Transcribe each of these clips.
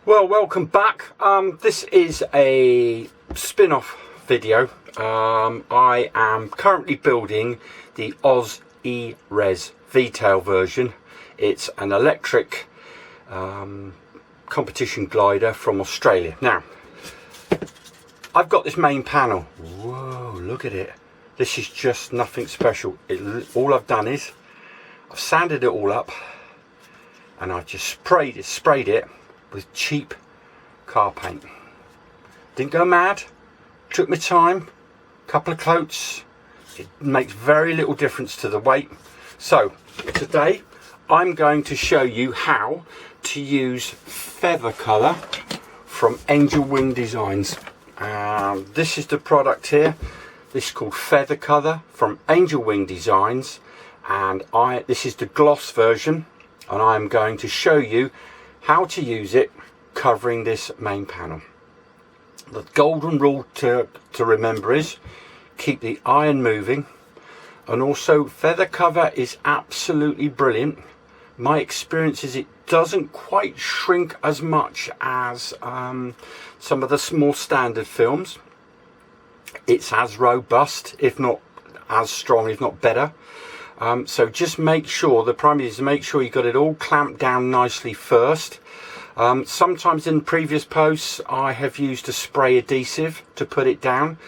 Well, welcome back. This is a spin-off video. I am currently building the OZeRes V-tail version. It's an electric competition glider from Australia. Now, I've got this main panel. Whoa, look at it. This is just nothing special. All I've done is I've sanded it all up and I've just sprayed it with cheap car paint. Didn't go mad, took my time, couple of coats. It makes very little difference to the weight. So today I'm going to show you how to use feather colour from angelwingdesigns. This is the product here. This is called feather colour from angelwingdesigns, and this is the gloss version, and I'm going to show you how to use it covering this main panel. The golden rule to remember is keep the iron moving, and also feather cover is absolutely brilliant. My experience is it doesn't quite shrink as much as some of the more standard films. It's as robust, if not as strong, if not better. So just make sure, the primary is to make sure you got it all clamped down nicely first. Sometimes in previous posts I have used a spray adhesive to put it down.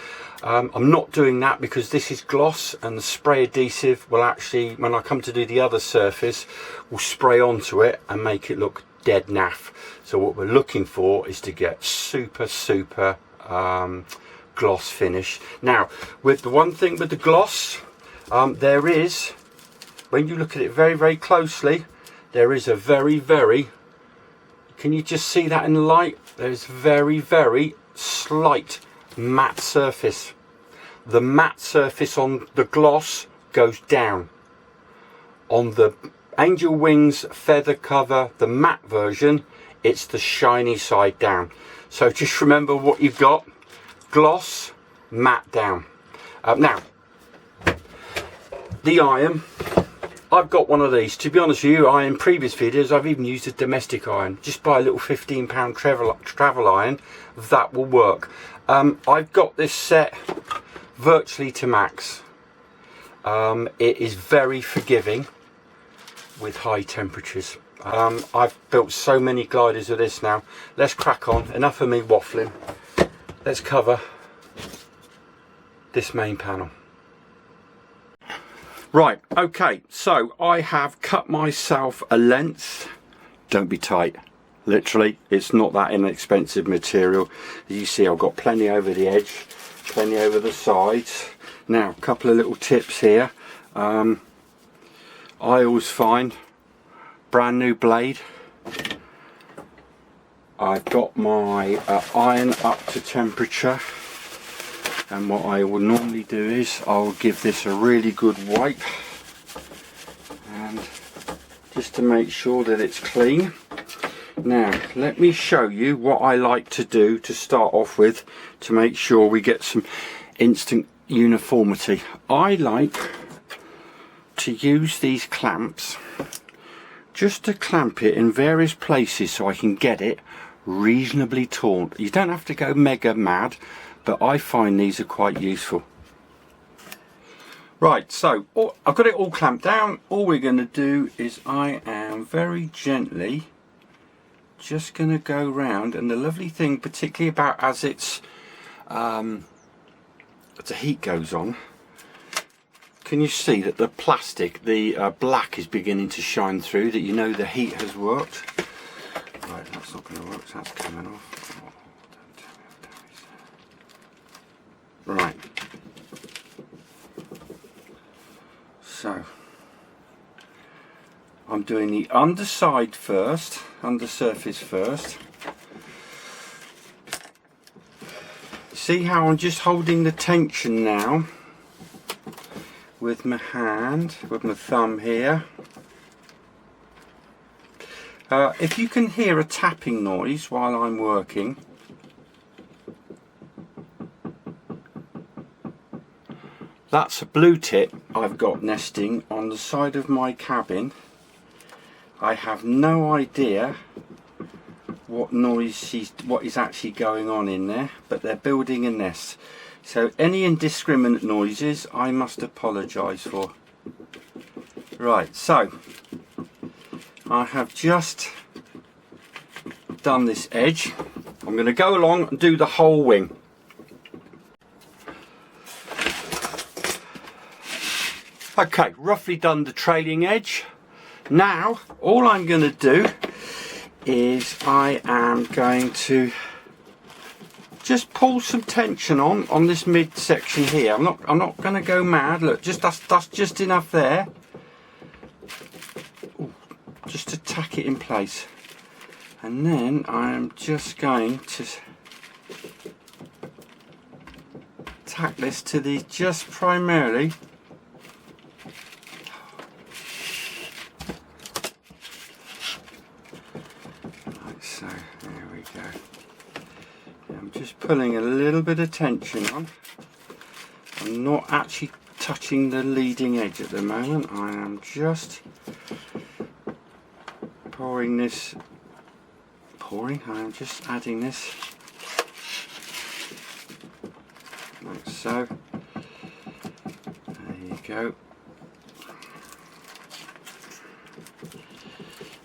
I'm not doing that because this is gloss, and the spray adhesive will actually, when I come to do the other surface, will spray onto it and make it look dead naff. So what we're looking for is to get super gloss finish. Now, with the one thing with the gloss, there is, when you look at it very closely, there is a very, can you just see that in the light? There's very slight matte surface. The matte surface on the gloss goes down. On the Angel Wings feather cover, the matte version, it's the shiny side down. So just remember what you've got: gloss, matte down. Now, the iron, I've got one of these. To be honest with you, in previous videos I've even used a domestic iron. Just buy a little £15 travel iron, that will work. I've got this set virtually to max. It is very forgiving with high temperatures. I've built so many gliders with this now. Let's crack on. Enough of me waffling. Let's cover this main panel. Right, okay, so I have cut myself a length. Don't be tight. Literally, it's not that inexpensive material. As you see, I've got plenty over the edge, plenty over the sides. Now, a couple of little tips here. I always find brand new blade. I've got my iron up to temperature, and what I will normally do is I'll give this a really good wipe, and just to make sure that it's clean. Now let me show you what I like to do to start off with to make sure we get some instant uniformity. I like to use these clamps just to clamp it in various places so I can get it reasonably taut. You don't have to go mega mad, but I find these are quite useful. Right, so I've got it all clamped down. All we're going to do is I am very gently just going to go round, and the lovely thing particularly about as it's as the heat goes on, can you see that the plastic, the black is beginning to shine through, that you know the heat has worked. Right, that's not going to work, so that's coming off. Right, so I'm doing the underside first, undersurface first. See how I'm just holding the tension now with my hand, with my thumb here. If you can hear a tapping noise while I'm working, that's a blue tip I've got nesting on the side of my cabin. I have no idea what is actually going on in there, but they're building a nest. So any indiscriminate noises I must apologise for. Right, so I have just done this edge. I'm going to go along and do the whole wing. Okay, roughly done the trailing edge. Now all I'm going to do is I am going to just pull some tension on this mid section here. I'm not going to go mad. Look, just that's just enough there. Ooh, just to tack it in place. And then I am just going to tack this to the just primarily like so. There we go. I'm just pulling a little bit of tension on. I'm not actually touching the leading edge at the moment. I am just pouring this. I'm just adding this like so. There you go.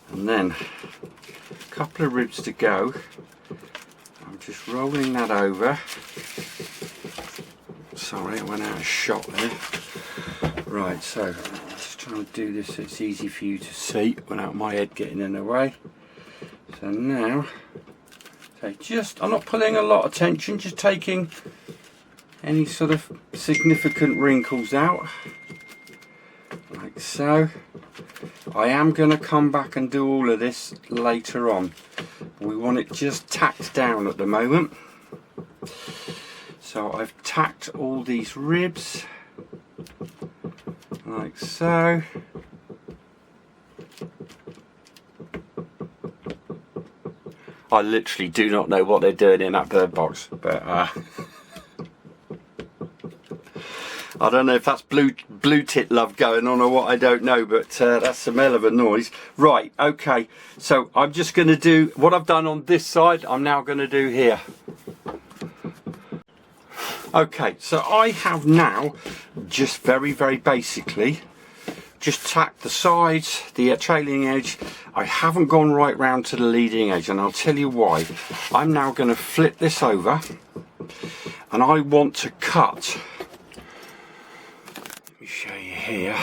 And then a couple of ribs to go. I'm just rolling that over. Sorry, I went out of shot there. Right, so I'm just trying to do this so it's easy for you to see without my head getting in the way. So now, I'm not pulling a lot of tension, just taking any sort of significant wrinkles out, like so. I am going to come back and do all of this later on. We want it just tacked down at the moment. So I've tacked all these ribs, like so. I literally do not know what they're doing in that bird box, but I don't know if that's blue tit love going on or what, I don't know, but that's some hell of a noise. Right, okay, so I'm just going to do what I've done on this side, I'm now going to do here. Okay, so I have now just very basically just tacked the sides, the trailing edge. I haven't gone right round to the leading edge, and I'll tell you why. I'm now going to flip this over and I want to cut. Let me show you here.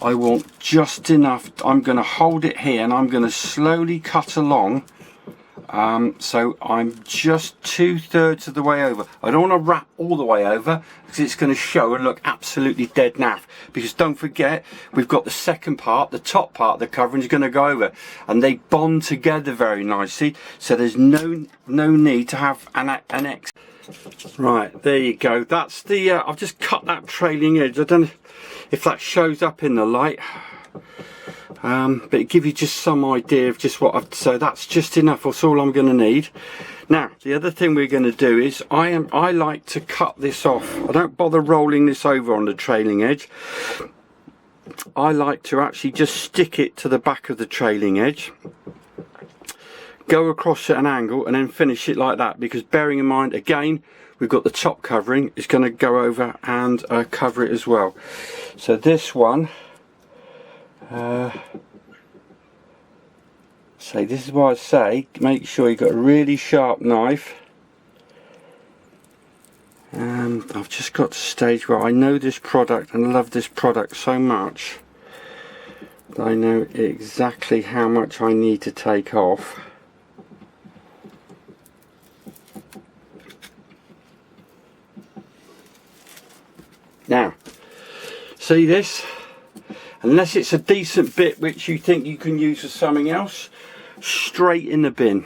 I want just enough. I'm going to hold it here and I'm going to slowly cut along. So I'm just 2/3 of the way over. I don't want to wrap all the way over because it's going to show and look absolutely dead naff. Because don't forget, we've got the second part, the top part of the covering is going to go over, and they bond together very nicely. So there's no need to have an X. Right, there you go. That's the. I've just cut that trailing edge. I don't know if that shows up in the light. But it gives you just some idea of just what I've, so that's just enough. That's all I'm going to need. Now the other thing we're going to do is I like to cut this off. I don't bother rolling this over on the trailing edge. I like to actually just stick it to the back of the trailing edge, go across at an angle and then finish it like that, because bearing in mind again we've got the top covering, it's going to go over and cover it as well. So this one, so this is why I say make sure you've got a really sharp knife. I've just got to the stage where I know this product and love this product so much that I know exactly how much I need to take off. Now, see this? Unless it's a decent bit which you think you can use for something else, straight in the bin.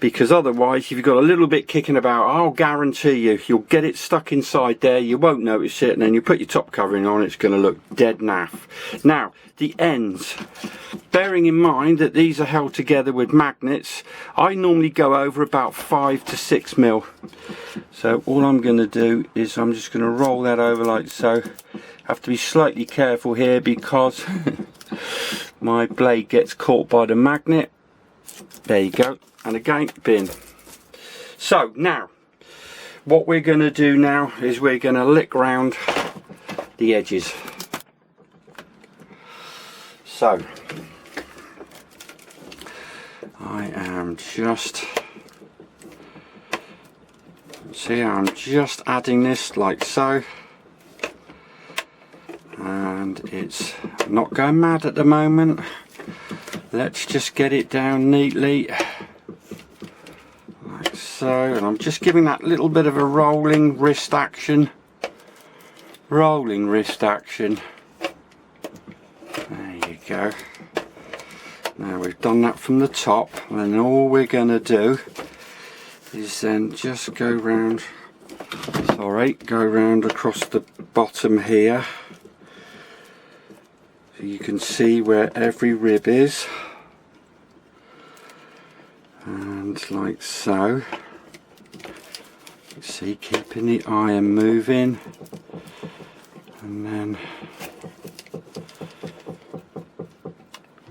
Because otherwise, if you've got a little bit kicking about, I'll guarantee you'll get it stuck inside there, you won't notice it, and then you put your top covering on, it's going to look dead naff. Now, the ends, bearing in mind that these are held together with magnets, I normally go over about 5 to 6 mil. So all I'm going to do is I'm just going to roll that over like so. Have to be slightly careful here because my blade gets caught by the magnet. There you go. And again, bin. So now, what we're going to do now is we're going to lick round the edges. So, I am just, see, I'm just adding this like so. And it's not going mad at the moment. Let's just get it down neatly like so, and I'm just giving that little bit of a rolling wrist action. Rolling wrist action. There you go. Now we've done that from the top, and then all we're going to do is then just go round, go round across the bottom here. So you can see where every rib is, and like so. You see, keeping the iron moving, and then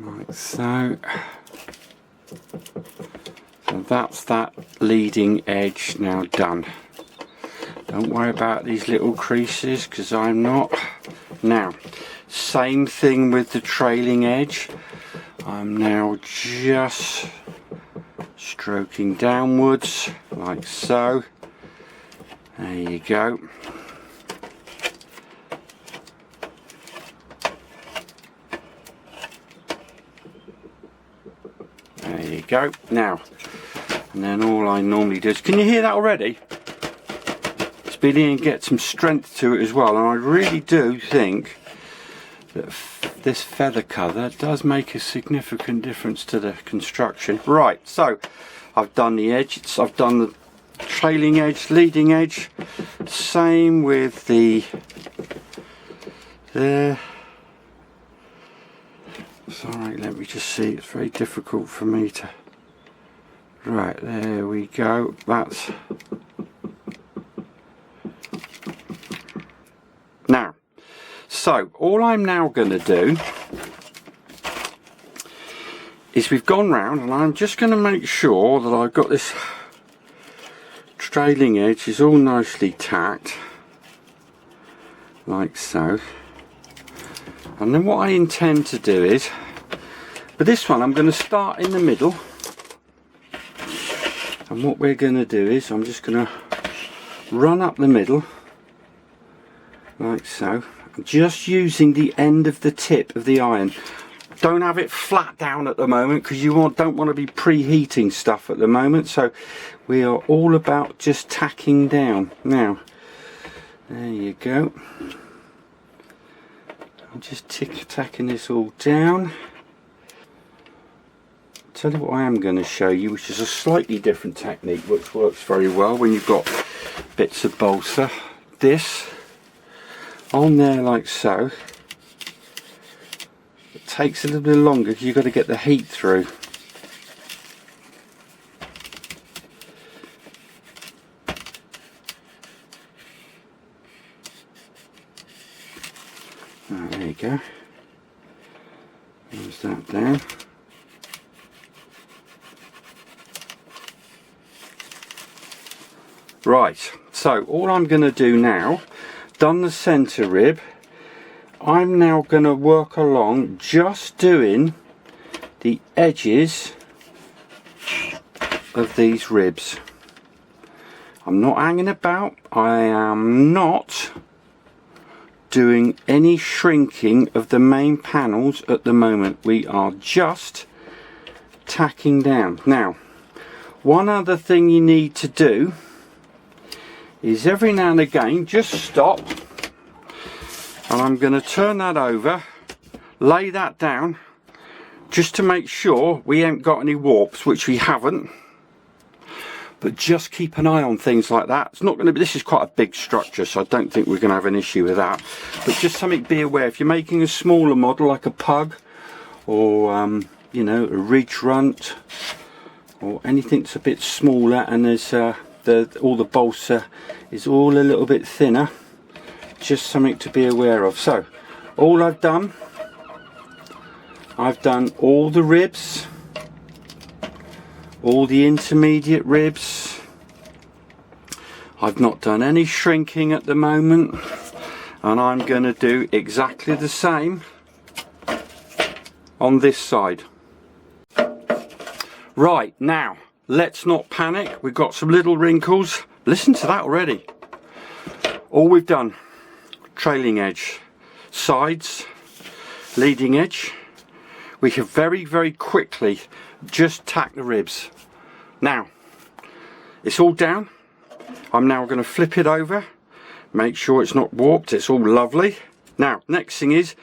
like so. So that's that leading edge now done. Don't worry about these little creases, because I'm not. Now, same thing with the trailing edge. I'm now just stroking downwards like so. There you go. There you go. Now, and then all I normally do is, can you hear that already? It's beginning to get some strength to it as well, and I really do think that this feather colour does make a significant difference to the construction. Right, so I've done the edge, I've done the trailing edge, leading edge, same with the there. Sorry, let me just see, it's very difficult for me to, right, there we go. That's now. So all I'm now going to do is we've gone round, and I'm just going to make sure that I've got this trailing edge is all nicely tacked like so. And then what I intend to do is, but this one I'm going to start in the middle, and what we're going to do is I'm just going to run up the middle like so, just using the end of the tip of the iron. Don't have it flat down at the moment, because you don't want to be preheating stuff at the moment, so we are all about just tacking down. Now, there you go. I'm just tacking this all down. Tell you what I am going to show you, which is a slightly different technique, which works very well when you've got bits of balsa. This on there like so. It takes a little bit longer because you've got to get the heat through. Oh, there you go. There's that down. Right, so all I'm going to do now, done the centre rib, I'm now going to work along just doing the edges of these ribs. I'm not hanging about, I am not doing any shrinking of the main panels at the moment. We are just tacking down. Now, one other thing you need to do is every now and again just stop, and I'm going to turn that over, lay that down, just to make sure we ain't got any warps, which we haven't. But just keep an eye on things like that. It's not going to be, this is quite a big structure, so I don't think we're going to have an issue with that. But just something to be aware, if you're making a smaller model like a pug, or you know, a ridge runt, or anything that's a bit smaller, and there's all the balsa is all a little bit thinner, just something to be aware of. So all I've done all the ribs all the intermediate ribs. I've not done any shrinking at the moment, and I'm going to do exactly the same on this side. Right, now let's not panic. We've got some little wrinkles. Listen to that already. All we've done, trailing edge, sides, leading edge. We have very, very quickly just tacked the ribs. Now, it's all down. I'm now going to flip it over, make sure it's not warped, it's all lovely. Now, next thing is,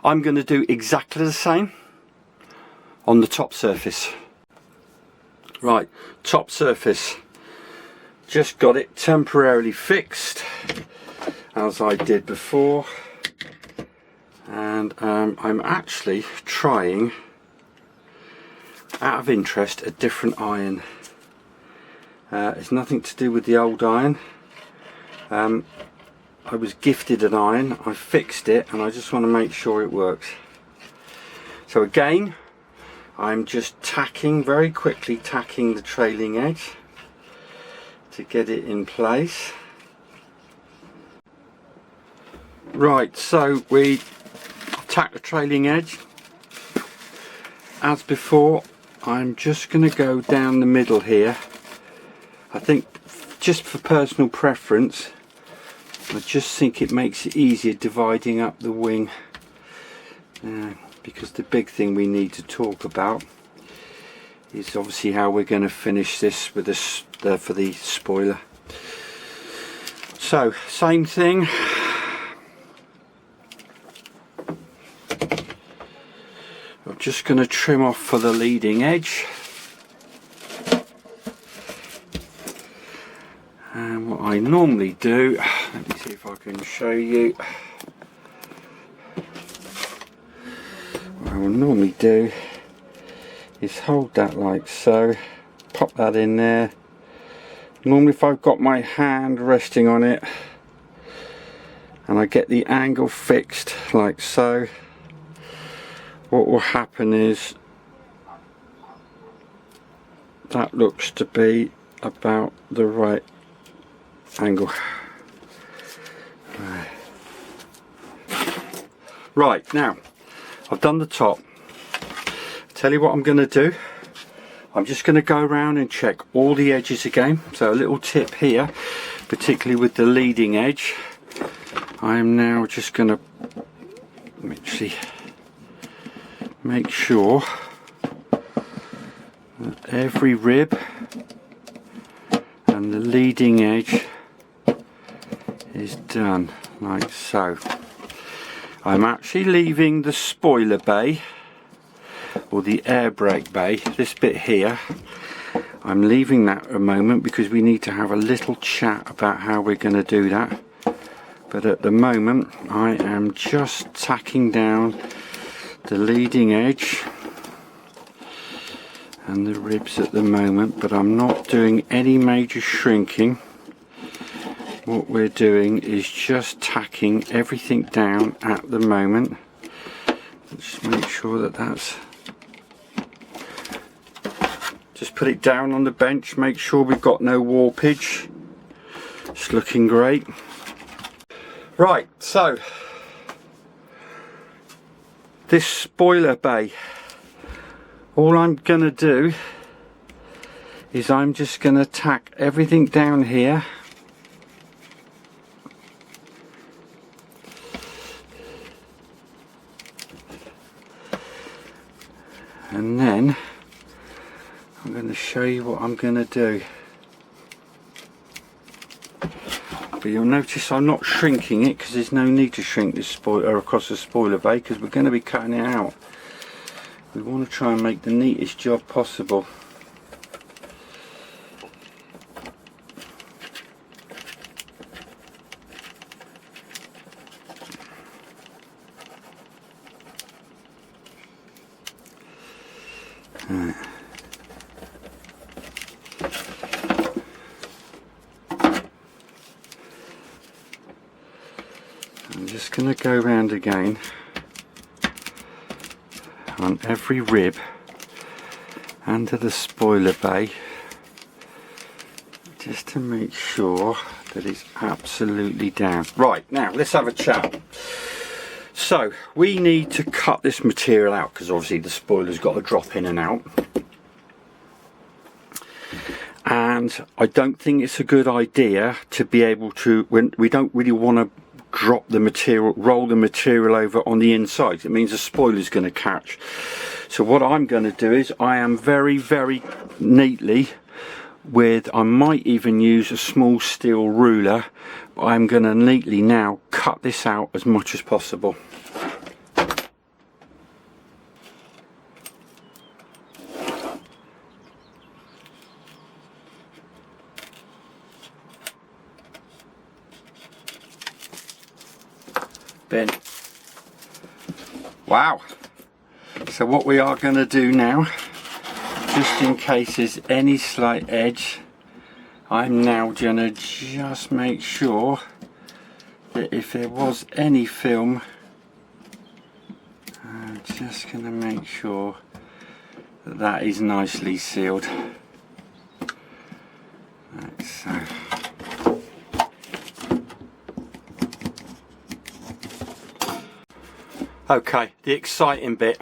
I'm going to do exactly the same on the top surface. Right, top surface. Just got it temporarily fixed, as I did before. And I'm actually trying, out of interest, a different iron. It's nothing to do with the old iron. I was gifted an iron, I fixed it, and I just want to make sure it works. So again, I'm just tacking, very quickly tacking the trailing edge to get it in place. Right, so we tack the trailing edge. As before, I'm just going to go down the middle here. I think just for personal preference, I just think it makes it easier dividing up the wing, because the big thing we need to talk about is obviously how we're going to finish this with this for the spoiler. So same thing. I'm just going to trim off for the leading edge. And what I normally do, let me see if I can show you. What I will normally do is hold that like so, pop that in there. Normally if I've got my hand resting on it and I get the angle fixed like so, what will happen is that looks to be about the right angle. Right, now I've done the top. Tell you what I'm going to do. I'm just going to go around and check all the edges again. So a little tip here, particularly with the leading edge. I am now just going to make sure that every rib and the leading edge is done like so. I'm actually leaving the spoiler bay, or the air brake bay, this bit here, I'm leaving that a moment because we need to have a little chat about how we're going to do that. But at the moment I am just tacking down the leading edge and the ribs at the moment, but I'm not doing any major shrinking. What we're doing is just tacking everything down at the moment. Just make sure that that's, just put it down on the bench, make sure we've got no warpage. It's looking great. Right, so this spoiler bay, all I'm gonna do is I'm just gonna tack everything down here. And then I'm going to show you what I'm going to do. But you'll notice I'm not shrinking it because there's no need to shrink this spoiler across the spoiler bay because we're going to be cutting it out. We want to try and make the neatest job possible. Right. I'm just going to go around again on every rib under the spoiler bay, just to make sure that it's absolutely down. Right, now let's have a chat. So we need to cut this material out because obviously the spoiler's got to drop in and out. And I don't think it's a good idea to be able to, when we don't really want to drop the material, roll the material over on the inside. It means the spoiler's going to catch. So what I'm going to do is I am very, very neatly with, I might even use a small steel ruler, but I'm going to neatly now cut this out as much as possible. Ben. Wow. So what we are going to do now, just in case there's any slight edge, I'm now going to just make sure that if there was any film, I'm just going to make sure that that is nicely sealed. Like so. Okay, the exciting bit.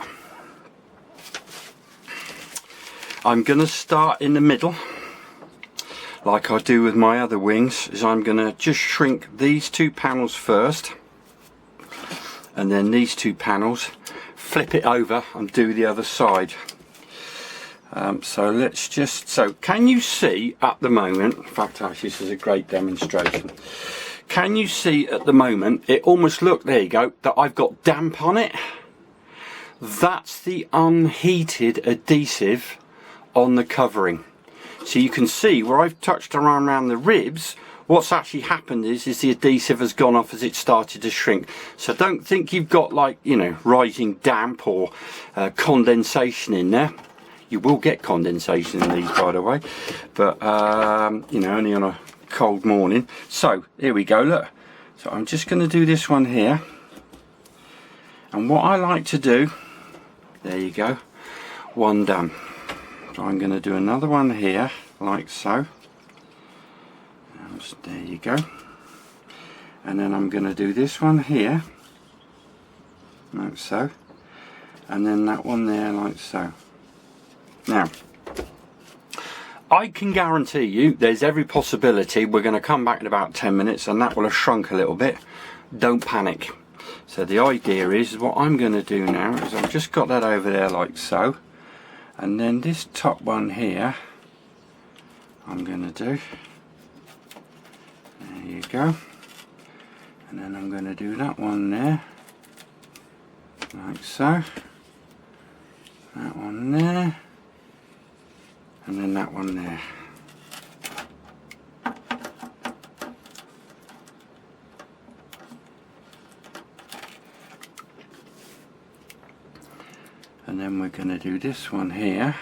I'm going to start in the middle, like I do with my other wings, is I'm going to just shrink these two panels first, and then these two panels, flip it over and do the other side. So let's just, so can you see at the moment, in fact actually this is a great demonstration, can you see at the moment, it almost look, there you go, that I've got damp on it? That's the unheated adhesive on the covering. So you can see where I've touched around the ribs, what's actually happened is the adhesive has gone off as it started to shrink. So don't think you've got, like, you know, rising damp or condensation in there. You will get condensation in these, by the way, but you know, only on a cold morning. So here we go, look. So I'm just going to do this one here, and what I like to do, there you go, one done. So I'm going to do another one here, like so. There you go. And then I'm going to do this one here, like so. And then that one there, like so. Now, I can guarantee you there's every possibility we're going to come back in about 10 minutes and that will have shrunk a little bit. Don't panic. So the idea is, what I'm going to do now is I've just got that over there like so. And then this top one here, I'm going to do, there you go. And then I'm going to do that one there, like so. That one there. And then that one there. And then we're going to do this one here.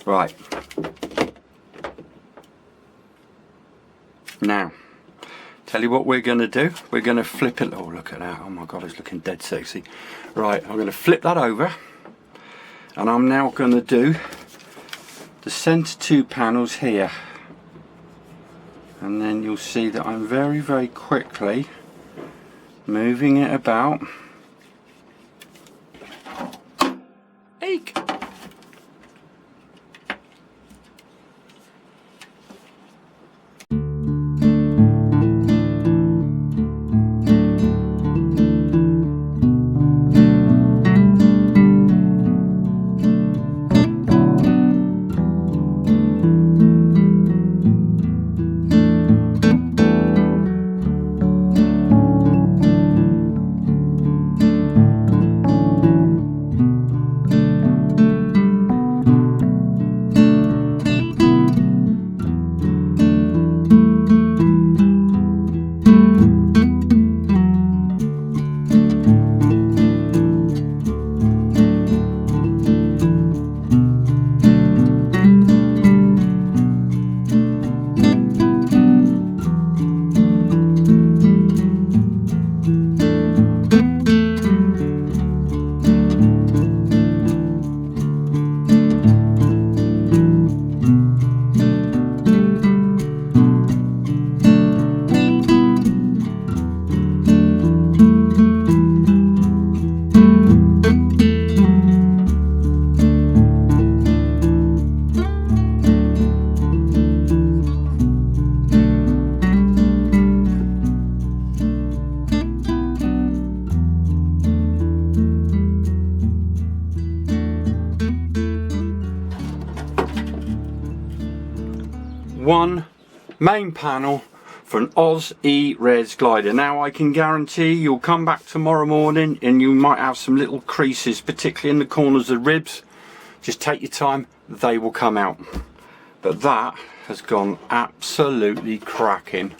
Right, now tell you what we're going to do. We're going to flip it. Oh, look at that. Oh my god, it's looking dead sexy. Right, I'm going to flip that over, and I'm now going to do the center two panels here, and then you'll see that I'm very, very quickly moving it about. Eek. one main panel for an OZeRes glider. Now I can guarantee you'll come back tomorrow morning and you might have some little creases, particularly in the corners of the ribs. Just take your time, they will come out. But that has gone absolutely cracking.